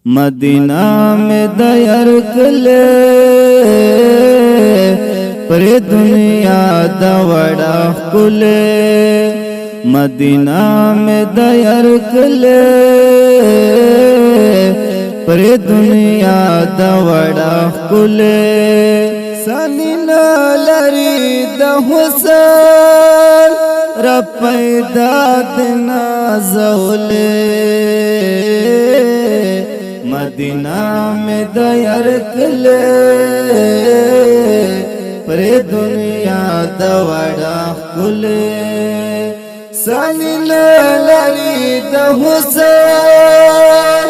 मदीना में दयर कले पर दुनिया दवड़ा कुले। मदीना में दयर कले पर दुनिया दवड़ा कुले। सनीना लरी दहुसन रपैदा दिना जौले। मदीना में दयर कले पर दुनिया दवड़ा कुले। सनीना लरी दहुसन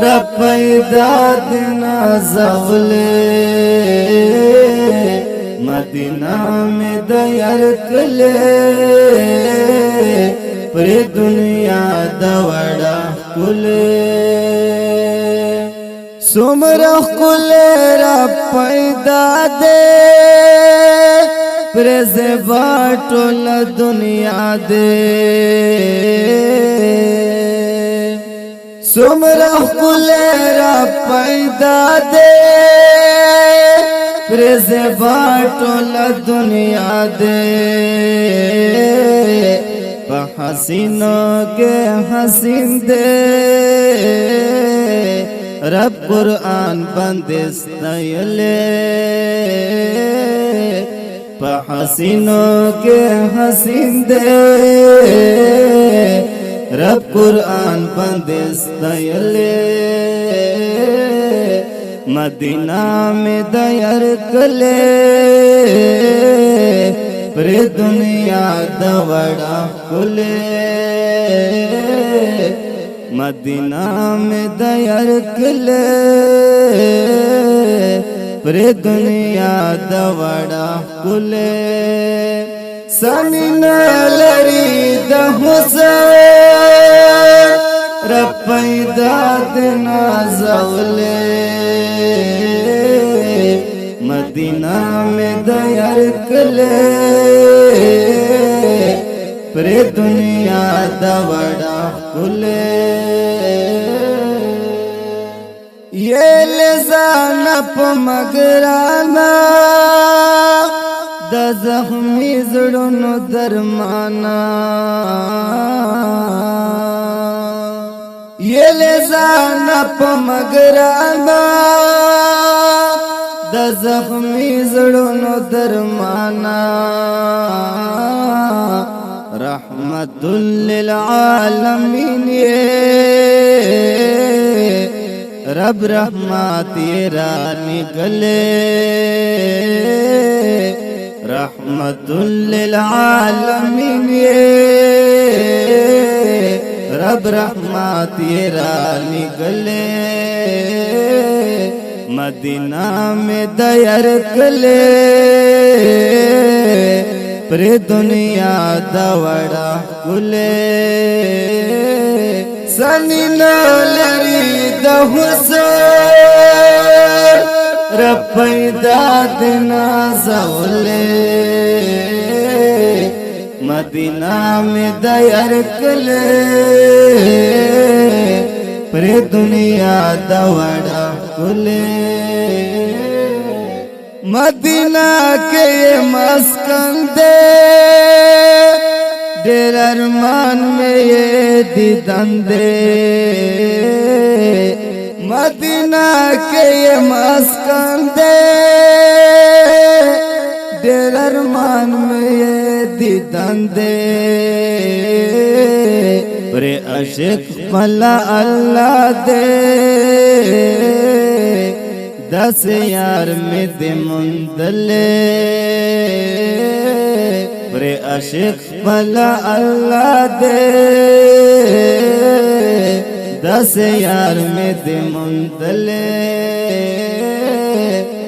रपैदा दिना जौले। मदीना में दयर कले पर दुनिया दवड़ा कुले। सुमरा कुले रपैदा दे प्रेजे बाटोल दुनिया दे। सुमरा कुले रपैदा दे प्रेजे बाटोल दुनिया दे। हसीनों के हसीन दे रब कुरान बंदिश नयले। हसीनों के हसीन दे रब कुरान बंदिश नयले। मदीना में दयर कले पर दुनिया दवड़ा कुले। मदीना में दयर कले पर दुनिया दवड़ा कुले। सनीना लरी दहुसन रपैदा दिना जौले। मदीना में दयर कले पर दुनिया दवड़ा कुले। ये ले जानप मगराना द जख्मी जड़ों दरमाना। ये ले जानप मगराना द जख्मी जड़ों दरमाना। रहमतुल लिल आलमीन रब रहमत तेरा निकले। रहमतुल लिल आलमीन रब रहमत तेरा निकले। मदीना में दयर कले पर दुनिया दवड़ा कुले। सनीना लरी दहुसन रपैदा दिना जौले। मदीना में दयर कले पर दुनिया दवड़ा कुले। मदीना के मस्कन दे डेरा अरमान में ये दीदान दे। मदीना के ये मस्कन दे डेरा अरमान में ये दीदान दे। प्रे अशिक मल्ला अल्लाह दे 10 यार में दे मुंदले। प्रे अशिक मल्ला अल्लाह दे 10 यार में दे मुंदले।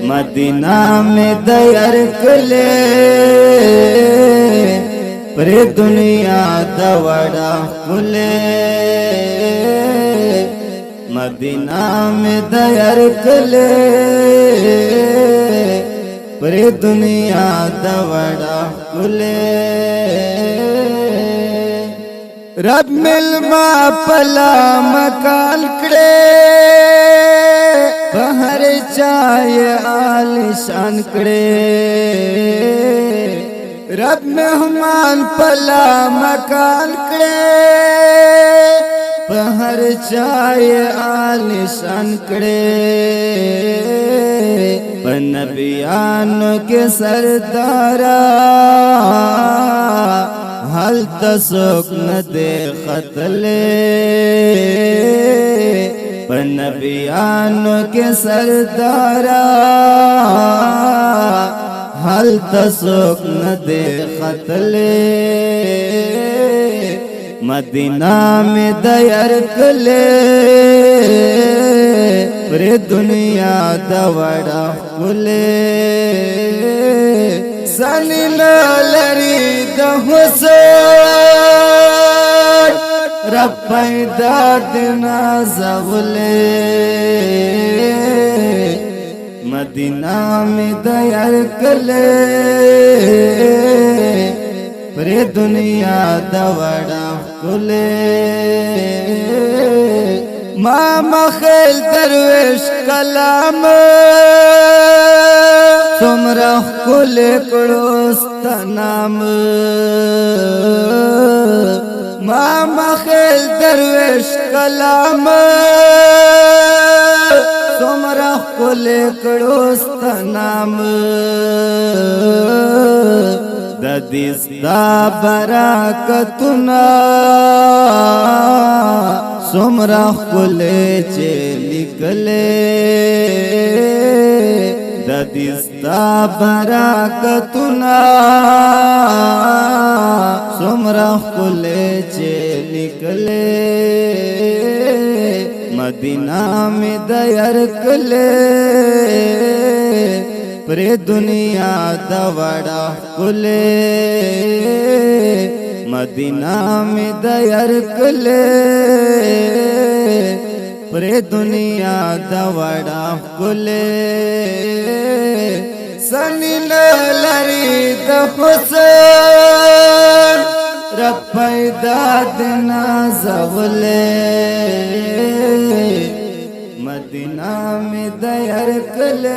मदीना में दयर कले पर दुनिया दवड़ा कुले। मदीना में दयर कले पर दुनिया दवड़ा कुले। रब मिल मा पला मकाल करे چائے آلیشان کڑے رب مہمان پلا مکان کڑے پہر چائے آلیشان کڑے نبیانو کے سردارا حل تسوک ندے خطلے نبیانو کے سردارا حل تسوک ندے خطلے مدینہ میں دیر کلے پر دنیا دوڑا کلے سنی لری حسین رب پیدا دینا زغلے مدینہ میں دیر کلے پر دنیا دوڑا کلے ماما خیل درویش کلام سمرا کل کڑوستا نام ماما خیل درویش کلام سمرا کل کڑوستا نام ددستا براکتنا سمرا کلے چے لکلے ددستا براکتنا سمرا کلے چے لکلے مدینہ میں دیر کلے پر دنیا دوڑا کلے مدینہ میں دیر کلے پر دنیا دوڑا کلے سنی لری حسین رب پیدا دینا زغلے مدینہ میں دیر کلے